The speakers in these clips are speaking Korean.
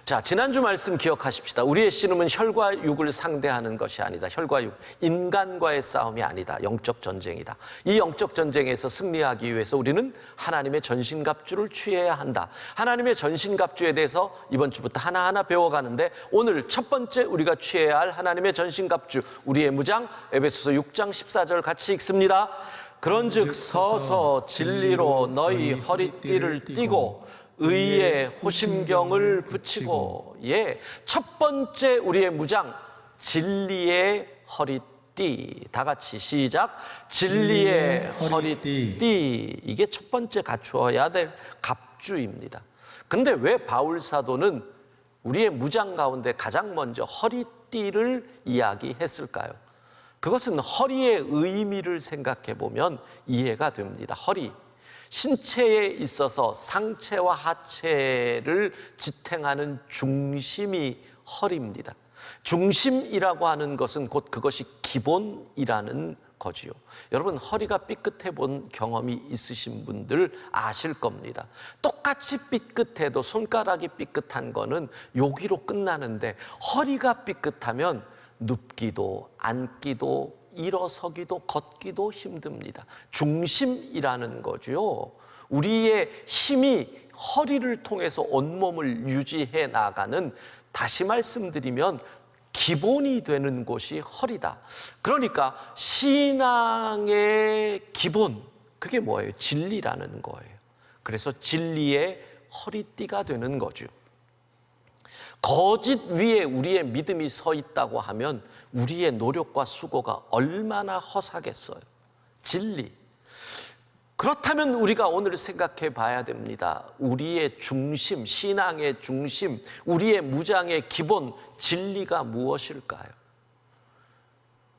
자, 지난주 말씀 기억하십시다. 우리의 씨름은 혈과 육을 상대하는 것이 아니다. 혈과 육, 인간과의 싸움이 아니다. 영적 전쟁이다. 이 영적 전쟁에서 승리하기 위해서 우리는 하나님의 전신갑주를 취해야 한다. 하나님의 전신갑주에 대해서 이번 주부터 하나하나 배워가는데, 오늘 첫 번째 우리가 취해야 할 하나님의 전신갑주, 우리의 무장, 에베소서 6장 14절 같이 읽습니다. 그런즉 서서 진리로 너희 허리띠를 띠고 의의 호심경을 붙이고. 예, 첫 번째 우리의 무장, 진리의 허리띠. 다 같이 시작. 진리의 허리띠. 이게 첫 번째 갖추어야 될 갑주입니다. 그런데 왜 바울 사도는 우리의 무장 가운데 가장 먼저 허리띠를 이야기했을까요? 그것은 허리의 의미를 생각해 보면 이해가 됩니다. 허리, 신체에 있어서 상체와 하체를 지탱하는 중심이 허리입니다. 중심이라고 하는 것은 곧 그것이 기본이라는 거지요. 여러분, 허리가 삐끗해 본 경험이 있으신 분들 아실 겁니다. 똑같이 삐끗해도 손가락이 삐끗한 거는 여기로 끝나는데, 허리가 삐끗하면 눕기도 앉기도 일어서기도 걷기도 힘듭니다. 중심이라는 거죠. 우리의 힘이 허리를 통해서 온몸을 유지해 나가는, 다시 말씀드리면 기본이 되는 곳이 허리다. 그러니까 신앙의 기본, 그게 뭐예요? 진리라는 거예요. 그래서 진리의 허리띠가 되는 거죠. 거짓 위에 우리의 믿음이 서 있다고 하면 우리의 노력과 수고가 얼마나 허사겠어요. 진리. 그렇다면 우리가 오늘 생각해 봐야 됩니다. 우리의 중심, 신앙의 중심, 우리의 무장의 기본, 진리가 무엇일까요?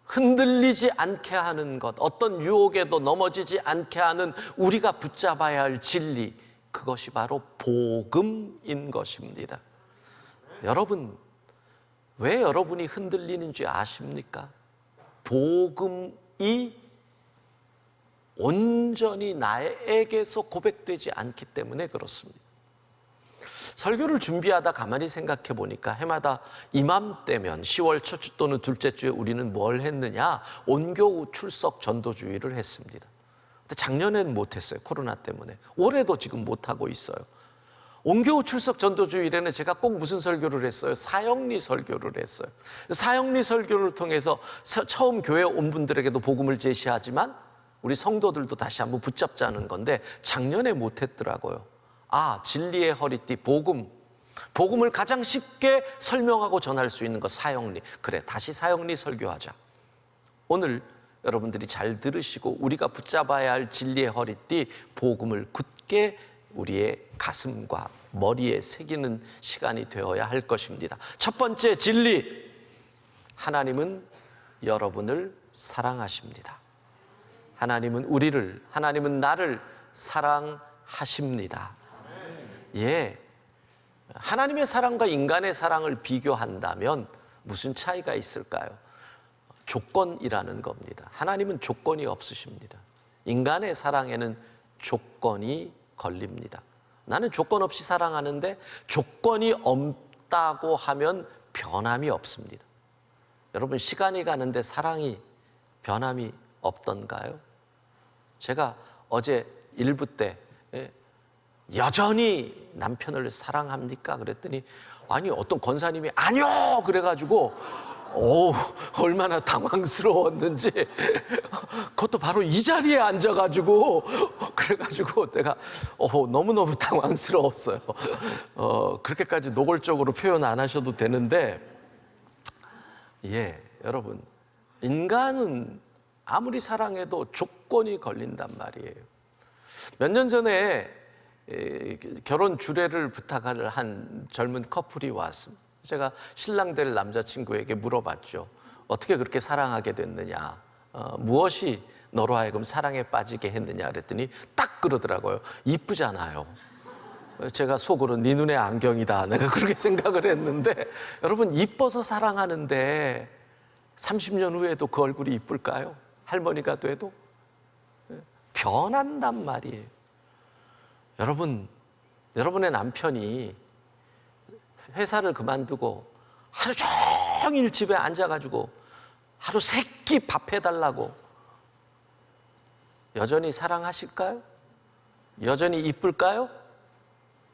흔들리지 않게 하는 것, 어떤 유혹에도 넘어지지 않게 하는 우리가 붙잡아야 할 진리, 그것이 바로 복음인 것입니다. 여러분, 왜 여러분이 흔들리는지 아십니까? 복음이 온전히 나에게서 고백되지 않기 때문에 그렇습니다. 설교를 준비하다 가만히 생각해 보니까 해마다 이맘때면 10월 첫 주 또는 둘째 주에 우리는 뭘 했느냐? 온교우 출석 전도주의를 했습니다. 근데 작년에는 못했어요. 코로나 때문에. 올해도 지금 못하고 있어요. 온교우 출석 전도주일에는 제가 꼭 무슨 설교를 했어요? 사형리 설교를 했어요. 사형리 설교를 통해서 처음 교회에 온 분들에게도 복음을 제시하지만 우리 성도들도 다시 한번 붙잡자는 건데, 작년에 못했더라고요. 아, 진리의 허리띠, 복음. 복음을 가장 쉽게 설명하고 전할 수 있는 것, 사형리. 그래, 다시 사형리 설교하자. 오늘 여러분들이 잘 들으시고 우리가 붙잡아야 할 진리의 허리띠, 복음을 굳게 우리의 가슴과 머리에 새기는 시간이 되어야 할 것입니다. 첫 번째 진리, 하나님은 여러분을 사랑하십니다. 하나님은 나를 사랑하십니다. 예, 하나님의 사랑과 인간의 사랑을 비교한다면 무슨 차이가 있을까요? 조건이라는 겁니다. 하나님은 조건이 없으십니다. 인간의 사랑에는 조건이 걸립니다. 나는 조건 없이 사랑하는데 조건이 없다고 하면 변함이 없습니다. 여러분, 시간이 가는데 사랑이 변함이 없던가요? 제가 어제 일부 때 여전히 남편을 사랑합니까? 그랬더니 아니, 어떤 권사님이 아니요! 그래가지고 얼마나 당황스러웠는지, 그것도 바로 이 자리에 앉아가지고, 그래가지고 내가 너무너무 당황스러웠어요. 그렇게까지 노골적으로 표현 안 하셔도 되는데, 예, 여러분, 인간은 아무리 사랑해도 조건이 걸린단 말이에요. 몇 년 전에 결혼 주례를 부탁을 한 젊은 커플이 왔습니다. 제가 신랑 될 남자친구에게 물어봤죠. 어떻게 그렇게 사랑하게 됐느냐? 무엇이 너로 하여금 사랑에 빠지게 했느냐? 그랬더니 딱 그러더라고요. 이쁘잖아요. 제가 속으로 네 눈에 안경이다, 내가 그렇게 생각을 했는데, 여러분, 이뻐서 사랑하는데 30년 후에도 그 얼굴이 이쁠까요? 할머니가 돼도 변한단 말이에요. 여러분, 여러분의 남편이 회사를 그만두고 하루 종일 집에 앉아가지고 하루 세 끼 밥 해달라고 여전히 사랑하실까요? 여전히 이쁠까요?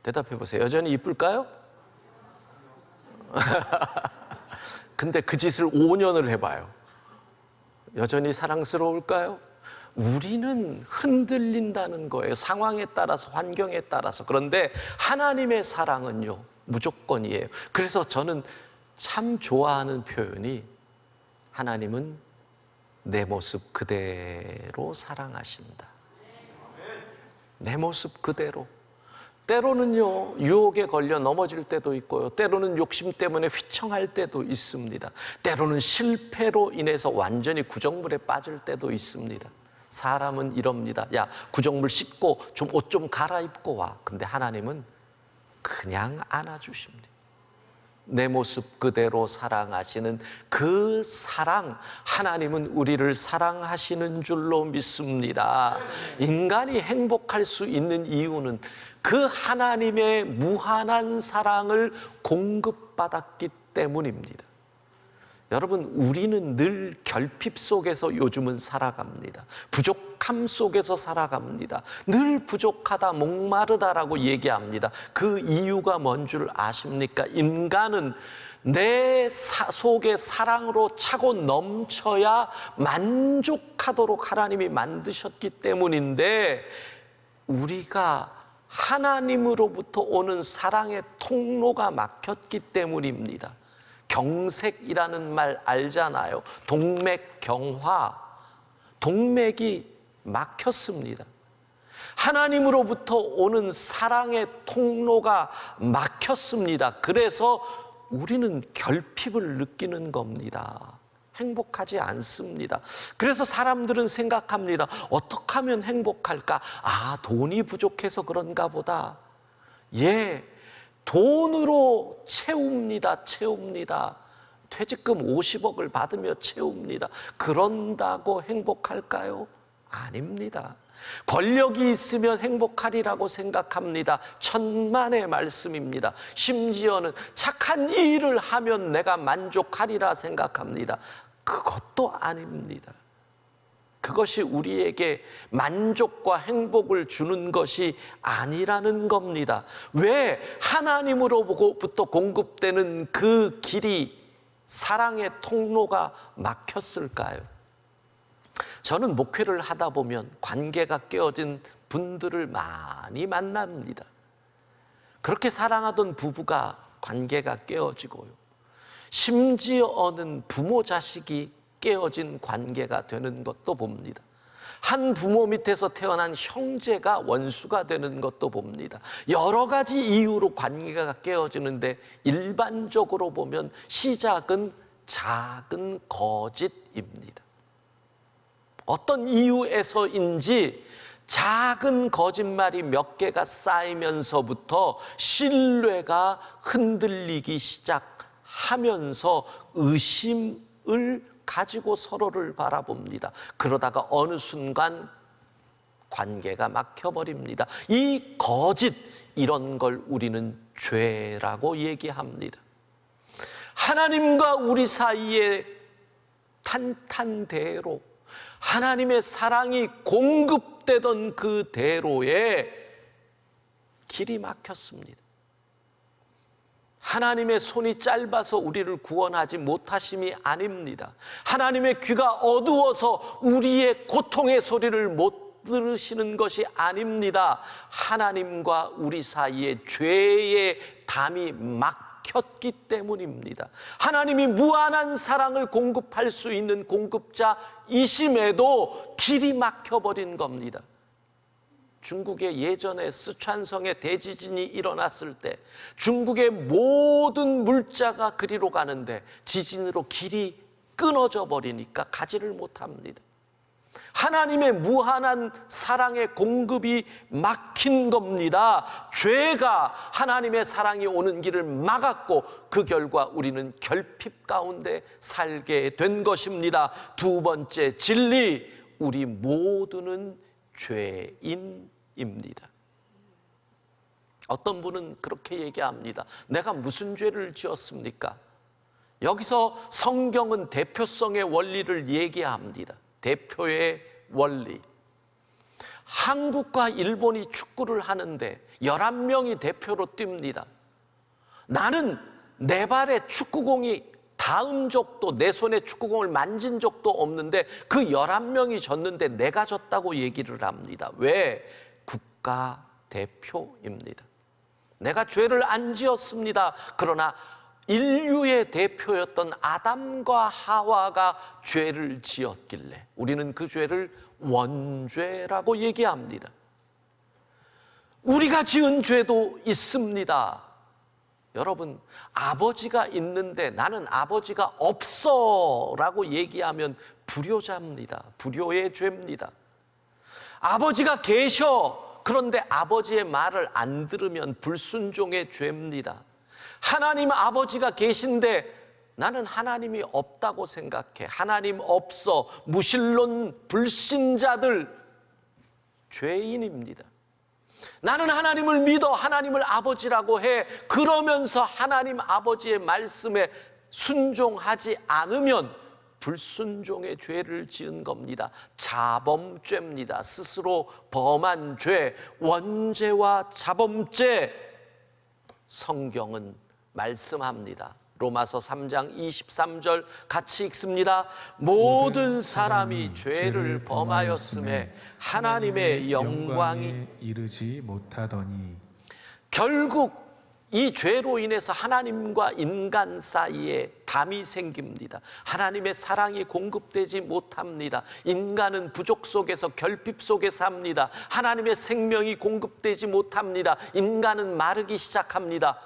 대답해 보세요. 여전히 이쁠까요? 근데 그 짓을 5년을 해봐요. 여전히 사랑스러울까요? 우리는 흔들린다는 거예요. 상황에 따라서, 환경에 따라서. 그런데 하나님의 사랑은요, 무조건이에요. 그래서 저는 참 좋아하는 표현이 하나님은 내 모습 그대로 사랑하신다. 내 모습 그대로. 때로는요, 유혹에 걸려 넘어질 때도 있고요. 때로는 욕심 때문에 휘청할 때도 있습니다. 때로는 실패로 인해서 완전히 구정물에 빠질 때도 있습니다. 사람은 이럽니다. 야, 구정물 씻고 좀 옷 좀 갈아입고 와. 근데 하나님은 그냥 안아주십니다. 내 모습 그대로 사랑하시는 그 사랑, 하나님은 우리를 사랑하시는 줄로 믿습니다. 인간이 행복할 수 있는 이유는 그 하나님의 무한한 사랑을 공급받았기 때문입니다. 여러분, 우리는 늘 결핍 속에서 요즘은 살아갑니다. 부족함 속에서 살아갑니다. 늘 부족하다, 목마르다라고 얘기합니다. 그 이유가 뭔 줄 아십니까? 인간은 내 속에 사랑으로 차고 넘쳐야 만족하도록 하나님이 만드셨기 때문인데, 우리가 하나님으로부터 오는 사랑의 통로가 막혔기 때문입니다. 경색이라는 말 알잖아요. 동맥경화, 동맥이 막혔습니다. 하나님으로부터 오는 사랑의 통로가 막혔습니다. 그래서 우리는 결핍을 느끼는 겁니다. 행복하지 않습니다. 그래서 사람들은 생각합니다. 어떻게 하면 행복할까? 아, 돈이 부족해서 그런가 보다. 예, 돈으로 채웁니다. 퇴직금 50억을 받으며 채웁니다. 그런다고 행복할까요? 아닙니다. 권력이 있으면 행복하리라고 생각합니다. 천만의 말씀입니다. 심지어는 착한 일을 하면 내가 만족하리라 생각합니다. 그것도 아닙니다. 그것이 우리에게 만족과 행복을 주는 것이 아니라는 겁니다. 왜? 하나님으로부터 공급되는 그 길이, 사랑의 통로가 막혔을까요? 저는 목회를 하다 보면 관계가 깨어진 분들을 많이 만납니다. 그렇게 사랑하던 부부가 관계가 깨어지고요. 심지어는 부모 자식이 깨어진 관계가 되는 것도 봅니다. 한 부모 밑에서 태어난 형제가 원수가 되는 것도 봅니다. 여러 가지 이유로 관계가 깨어지는데 일반적으로 보면 시작은 작은 거짓입니다. 어떤 이유에서인지 작은 거짓말이 몇 개가 쌓이면서부터 신뢰가 흔들리기 시작하면서 의심을 가지고 서로를 바라봅니다. 그러다가 어느 순간 관계가 막혀버립니다. 이 거짓, 이런 걸 우리는 죄라고 얘기합니다. 하나님과 우리 사이에 탄탄대로 하나님의 사랑이 공급되던 그 대로에 길이 막혔습니다. 하나님의 손이 짧아서 우리를 구원하지 못하심이 아닙니다. 하나님의 귀가 어두워서 우리의 고통의 소리를 못 들으시는 것이 아닙니다. 하나님과 우리 사이에 죄의 담이 막혔기 때문입니다. 하나님이 무한한 사랑을 공급할 수 있는 공급자이심에도 길이 막혀버린 겁니다. 중국의 예전에 스촨성에 대지진이 일어났을 때 중국의 모든 물자가 그리로 가는데 지진으로 길이 끊어져 버리니까 가지를 못합니다. 하나님의 무한한 사랑의 공급이 막힌 겁니다. 죄가 하나님의 사랑이 오는 길을 막았고 그 결과 우리는 결핍 가운데 살게 된 것입니다. 두 번째 진리, 우리 모두는 죄인입니다. 어떤 분은 그렇게 얘기합니다. 내가 무슨 죄를 지었습니까? 여기서 성경은 대표성의 원리를 얘기합니다. 대표의 원리. 한국과 일본이 축구를 하는데 11명이 대표로 뜁니다. 나는 내 발에 축구공이 닿은 적도, 내 손에 축구공을 만진 적도 없는데 그 11명이 졌는데 내가 졌다고 얘기를 합니다. 왜? 국가대표입니다. 내가 죄를 안 지었습니다. 그러나 인류의 대표였던 아담과 하와가 죄를 지었길래 우리는 그 죄를 원죄라고 얘기합니다. 우리가 지은 죄도 있습니다. 여러분, 아버지가 있는데 나는 아버지가 없어 라고 얘기하면 불효자입니다. 불효의 죄입니다. 아버지가 계셔, 그런데 아버지의 말을 안 들으면 불순종의 죄입니다. 하나님 아버지가 계신데 나는 하나님이 없다고 생각해. 하나님 없어. 무신론 불신자들 죄인입니다. 나는 하나님을 믿어. 하나님을 아버지라고 해. 그러면서 하나님 아버지의 말씀에 순종하지 않으면 불순종의 죄를 지은 겁니다. 자범죄입니다. 스스로 범한 죄, 원죄와 자범죄. 성경은 말씀합니다. 로마서 3장 23절 같이 읽습니다. 모든 사람이 죄를 범하였음에 하나님의 영광이 이르지 못하더니. 결국 이 죄로 인해서 하나님과 인간 사이에 담이 생깁니다. 하나님의 사랑이 공급되지 못합니다. 인간은 부족 속에서 결핍 속에 삽니다. 하나님의 생명이 공급되지 못합니다. 인간은 마르기 시작합니다.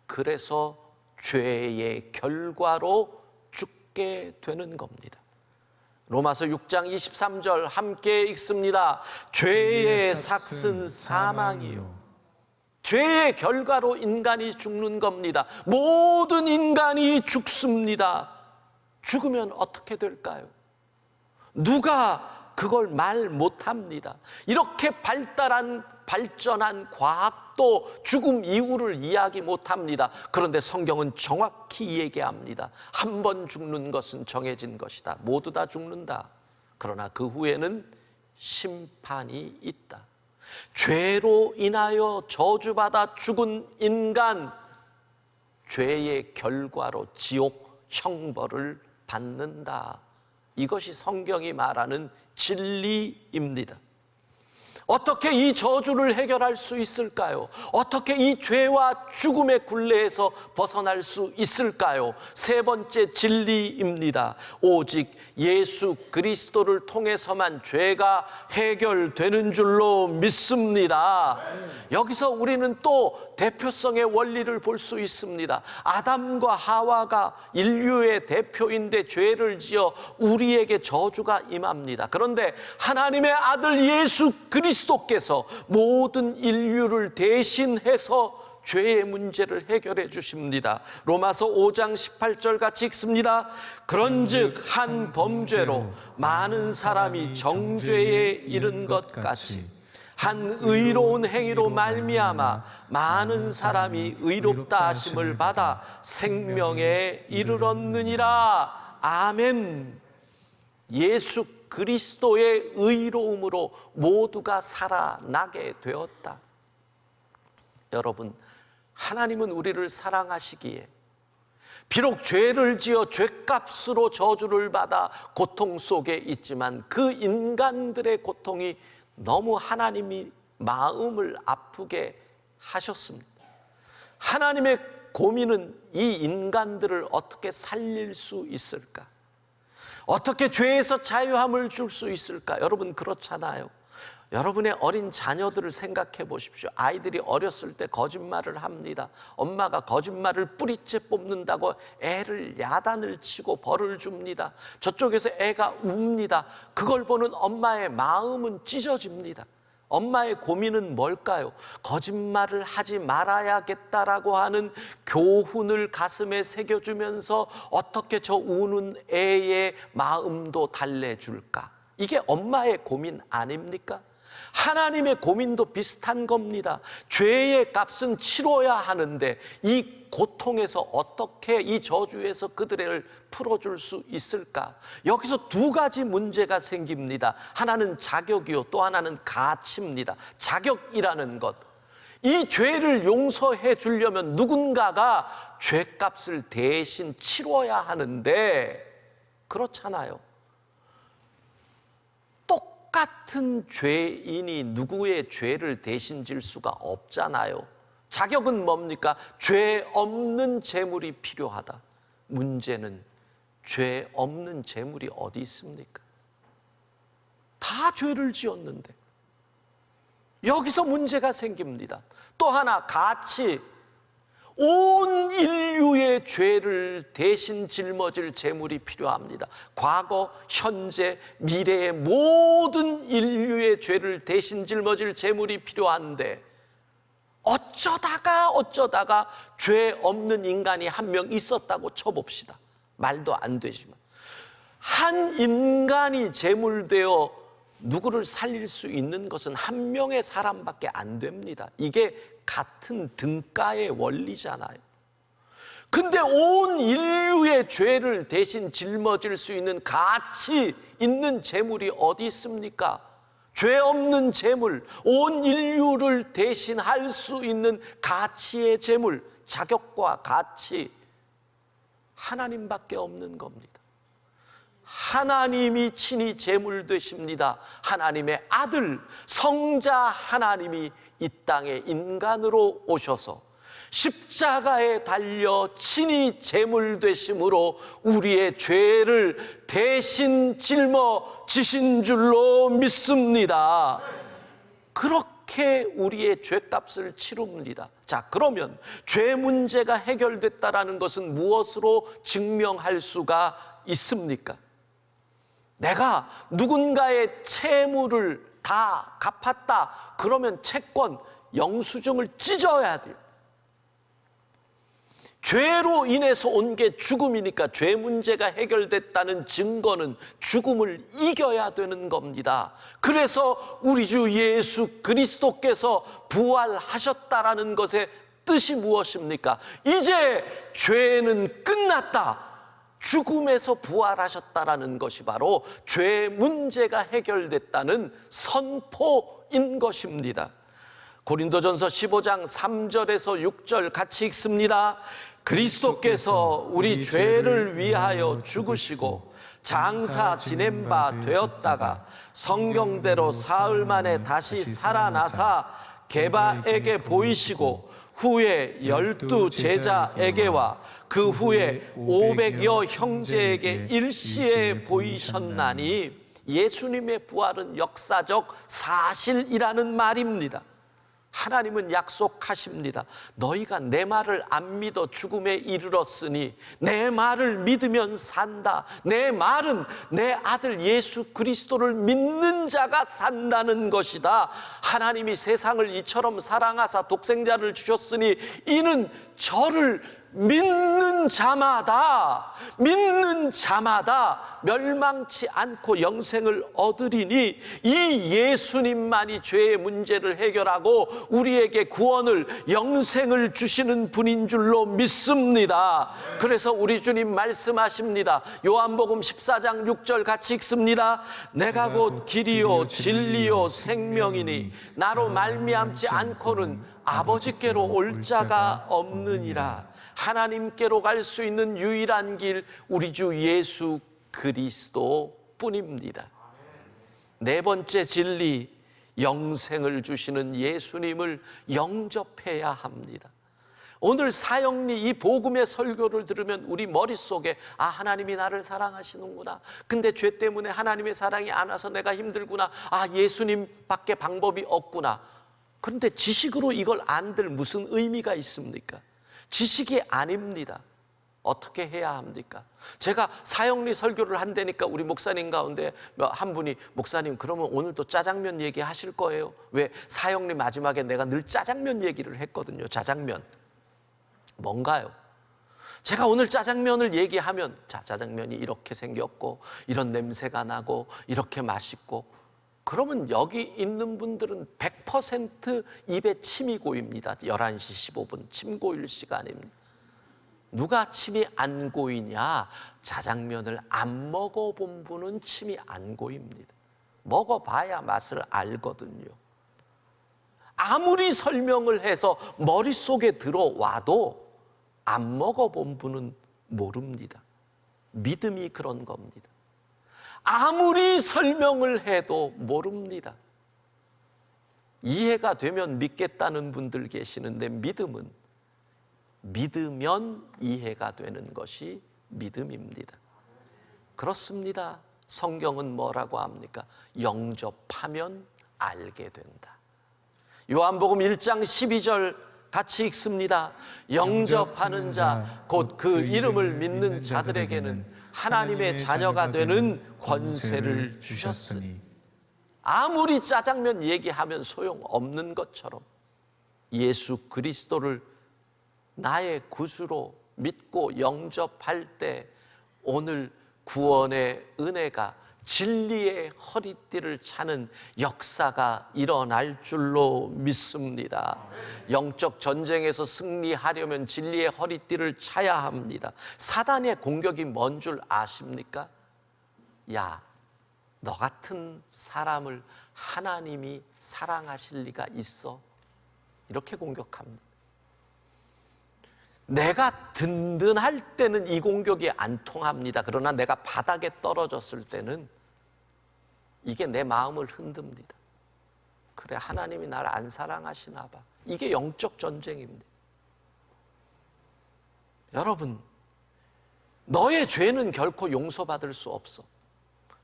그래서 죄의 결과로 죽게 되는 겁니다. 로마서 6장 23절 함께 읽습니다. 죄의 삭은 사망이요. 죄의 결과로 인간이 죽는 겁니다. 모든 인간이 죽습니다. 죽으면 어떻게 될까요? 누가 그걸 말 못합니다. 이렇게 발전한 과학도 죽음 이후를 이야기 못합니다. 그런데 성경은 정확히 얘기합니다. 한 번 죽는 것은 정해진 것이다. 모두 다 죽는다. 그러나 그 후에는 심판이 있다. 죄로 인하여 저주받아 죽은 인간, 죄의 결과로 지옥 형벌을 받는다. 이것이 성경이 말하는 진리입니다. 어떻게 이 저주를 해결할 수 있을까요? 어떻게 이 죄와 죽음의 굴레에서 벗어날 수 있을까요? 세 번째 진리입니다. 오직 예수 그리스도를 통해서만 죄가 해결되는 줄로 믿습니다. 여기서 우리는 또 대표성의 원리를 볼 수 있습니다. 아담과 하와가 인류의 대표인데 죄를 지어 우리에게 저주가 임합니다. 그런데 하나님의 아들 예수 그리스도께서 모든 인류를 대신해서 죄의 문제를 해결해 주십니다. 로마서 5장 18절 같이 읽습니다. 그런즉 한 범죄로 많은 사람이 정죄에 이른 것 같이 한 의로운 행위로 말미암아 많은 사람이 의롭다 하심을 받아 생명에 이르렀느니라. 아멘. 예수 그리스도의 의로움으로 모두가 살아나게 되었다. 여러분, 하나님은 우리를 사랑하시기에 비록 죄를 지어 죄값으로 저주를 받아 고통 속에 있지만 그 인간들의 고통이 너무 하나님이 마음을 아프게 하셨습니다. 하나님의 고민은 이 인간들을 어떻게 살릴 수 있을까? 어떻게 죄에서 자유함을 줄 수 있을까? 여러분, 그렇잖아요. 여러분의 어린 자녀들을 생각해 보십시오. 아이들이 어렸을 때 거짓말을 합니다. 엄마가 거짓말을 뿌리째 뽑는다고 애를 야단을 치고 벌을 줍니다. 저쪽에서 애가 웁니다. 그걸 보는 엄마의 마음은 찢어집니다. 엄마의 고민은 뭘까요? 거짓말을 하지 말아야겠다라고 하는 교훈을 가슴에 새겨주면서 어떻게 저 우는 애의 마음도 달래줄까? 이게 엄마의 고민 아닙니까? 하나님의 고민도 비슷한 겁니다. 죄의 값은 치러야 하는데 이 고통에서 어떻게 이 저주에서 그들을 풀어줄 수 있을까? 여기서 두 가지 문제가 생깁니다. 하나는 자격이요, 또 하나는 가치입니다. 자격이라는 것, 이 죄를 용서해 주려면 누군가가 죄값을 대신 치러야 하는데 그렇잖아요. 똑같은 죄인이 누구의 죄를 대신 질 수가 없잖아요. 자격은 뭡니까? 죄 없는 재물이 필요하다. 문제는 죄 없는 재물이 어디 있습니까? 다 죄를 지었는데. 여기서 문제가 생깁니다. 또 하나, 가치. 온 인류의 죄를 대신 짊어질 재물이 필요합니다. 과거, 현재, 미래의 모든 인류의 죄를 대신 짊어질 재물이 필요한데 어쩌다가 죄 없는 인간이 한 명 있었다고 쳐봅시다. 말도 안 되지만 한 인간이 재물되어 누구를 살릴 수 있는 것은 한 명의 사람밖에 안 됩니다. 이게 같은 등가의 원리잖아요. 근데 온 인류의 죄를 대신 짊어질 수 있는 가치 있는 재물이 어디 있습니까? 죄 없는 재물, 온 인류를 대신할 수 있는 가치의 재물, 자격과 가치, 하나님밖에 없는 겁니다. 하나님이 친히 재물 되십니다. 하나님의 아들 성자 하나님이 이 땅에 인간으로 오셔서 십자가에 달려 친히 재물 되심으로 우리의 죄를 대신 짊어지신 줄로 믿습니다. 그렇게 우리의 죄값을 치릅니다. 자, 그러면 죄 문제가 해결됐다라는 것은 무엇으로 증명할 수가 있습니까? 내가 누군가의 채무를 다 갚았다 그러면 채권, 영수증을 찢어야 돼요. 죄로 인해서 온 게 죽음이니까 죄 문제가 해결됐다는 증거는 죽음을 이겨야 되는 겁니다. 그래서 우리 주 예수 그리스도께서 부활하셨다라는 것의 뜻이 무엇입니까? 이제 죄는 끝났다. 죽음에서 부활하셨다라는 것이 바로 죄 문제가 해결됐다는 선포인 것입니다. 고린도전서 15장 3절에서 6절 같이 읽습니다. 그리스도께서 우리 죄를 위하여 죽으시고 장사 지낸 바 되었다가 성경대로 사흘 만에 다시 살아나사 게바에게 보이시고 후에 12 제자에게와 그 후에 500여 형제에게 일시에 보이셨나니 예수님의 부활은 역사적 사실이라는 말입니다. 하나님은 약속하십니다. 너희가 내 말을 안 믿어 죽음에 이르렀으니 내 말을 믿으면 산다. 내 말은 내 아들 예수 그리스도를 믿는 자가 산다는 것이다. 하나님이 세상을 이처럼 사랑하사 독생자를 주셨으니 이는 저를 믿는 자마다 멸망치 않고 영생을 얻으리니 이 예수님만이 죄의 문제를 해결하고 우리에게 구원을 영생을 주시는 분인 줄로 믿습니다. 그래서 우리 주님 말씀하십니다. 요한복음 14장 6절 같이 읽습니다. 내가 곧 길이요 진리요 생명이니 나로 말미암지 않고는 아버지께로 올 자가 없느니라. 하나님께로 갈 수 있는 유일한 길 우리 주 예수 그리스도 뿐입니다. 네 번째 진리, 영생을 주시는 예수님을 영접해야 합니다. 오늘 사형리 이 복음의 설교를 들으면 우리 머릿속에 하나님이 나를 사랑하시는구나. 근데 죄 때문에 하나님의 사랑이 안 와서 내가 힘들구나. 예수님밖에 방법이 없구나. 그런데 지식으로 이걸 안들 무슨 의미가 있습니까? 지식이 아닙니다. 어떻게 해야 합니까? 제가 사형리 설교를 한다니까 우리 목사님 가운데 한 분이 목사님 그러면 오늘도 짜장면 얘기하실 거예요? 왜? 사형리 마지막에 내가 늘 짜장면 얘기를 했거든요. 짜장면 뭔가요? 제가 오늘 짜장면을 얘기하면 짜장면이 이렇게 생겼고 이런 냄새가 나고 이렇게 맛있고 그러면 여기 있는 분들은 100% 입에 침이 고입니다. 11시 15분 침 고일 시간입니다. 누가 침이 안 고이냐? 자장면을 안 먹어본 분은 침이 안 고입니다. 먹어봐야 맛을 알거든요. 아무리 설명을 해서 머릿속에 들어와도 안 먹어본 분은 모릅니다. 믿음이 그런 겁니다. 아무리 설명을 해도 모릅니다. 이해가 되면 믿겠다는 분들 계시는데 믿으면 이해가 되는 것이 믿음입니다. 그렇습니다. 성경은 뭐라고 합니까? 영접하면 알게 된다. 요한복음 1장 12절 같이 읽습니다. 영접하는 자, 곧 그 이름을 믿는 자들에게는 하나님의 자녀가 되는 권세를 주셨으니. 아무리 짜장면 얘기하면 소용없는 것처럼 예수 그리스도를 나의 구주로 믿고 영접할 때 오늘 구원의 은혜가 진리의 허리띠를 차는 역사가 일어날 줄로 믿습니다. 영적 전쟁에서 승리하려면 진리의 허리띠를 차야 합니다. 사단의 공격이 뭔 줄 아십니까? 야, 너 같은 사람을 하나님이 사랑하실 리가 있어? 이렇게 공격합니다. 내가 든든할 때는 이 공격이 안 통합니다. 그러나 내가 바닥에 떨어졌을 때는 이게 내 마음을 흔듭니다. 그래, 하나님이 나를 안 사랑하시나 봐. 이게 영적 전쟁입니다. 여러분, 너의 죄는 결코 용서받을 수 없어.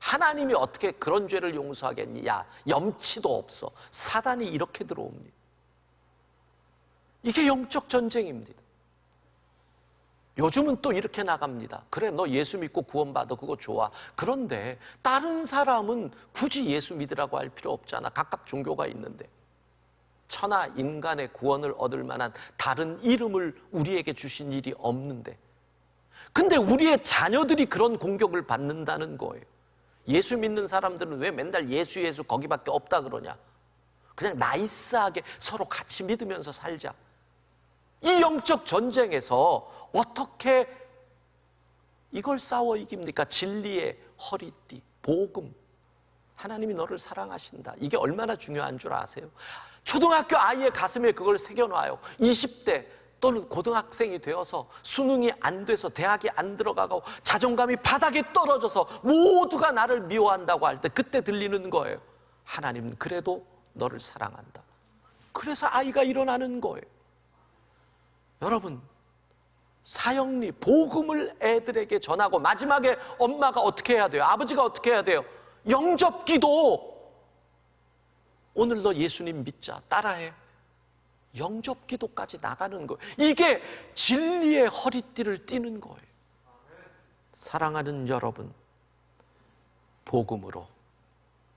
하나님이 어떻게 그런 죄를 용서하겠니? 야, 염치도 없어. 사단이 이렇게 들어옵니다. 이게 영적 전쟁입니다. 요즘은 또 이렇게 나갑니다. 그래, 너 예수 믿고 구원받아, 그거 좋아. 그런데 다른 사람은 굳이 예수 믿으라고 할 필요 없잖아. 각각 종교가 있는데. 천하 인간의 구원을 얻을 만한 다른 이름을 우리에게 주신 일이 없는데. 근데 우리의 자녀들이 그런 공격을 받는다는 거예요. 예수 믿는 사람들은 왜 맨날 예수 거기밖에 없다 그러냐? 그냥 나이스하게 서로 같이 믿으면서 살자. 이 영적 전쟁에서 어떻게 이걸 싸워 이깁니까? 진리의 허리띠, 복음. 하나님이 너를 사랑하신다. 이게 얼마나 중요한 줄 아세요? 초등학교 아이의 가슴에 그걸 새겨놔요. 20대 또는 고등학생이 되어서 수능이 안 돼서 대학에 안 들어가고 자존감이 바닥에 떨어져서 모두가 나를 미워한다고 할 때 그때 들리는 거예요. 하나님은 그래도 너를 사랑한다. 그래서 아이가 일어나는 거예요. 여러분, 사형리, 복음을 애들에게 전하고 마지막에 엄마가 어떻게 해야 돼요? 아버지가 어떻게 해야 돼요? 영접기도. 오늘 너 예수님 믿자, 따라해. 영접기도까지 나가는 거예요. 이게 진리의 허리띠를 띠는 거예요. 사랑하는 여러분, 복음으로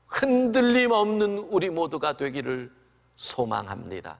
흔들림 없는 우리 모두가 되기를 소망합니다.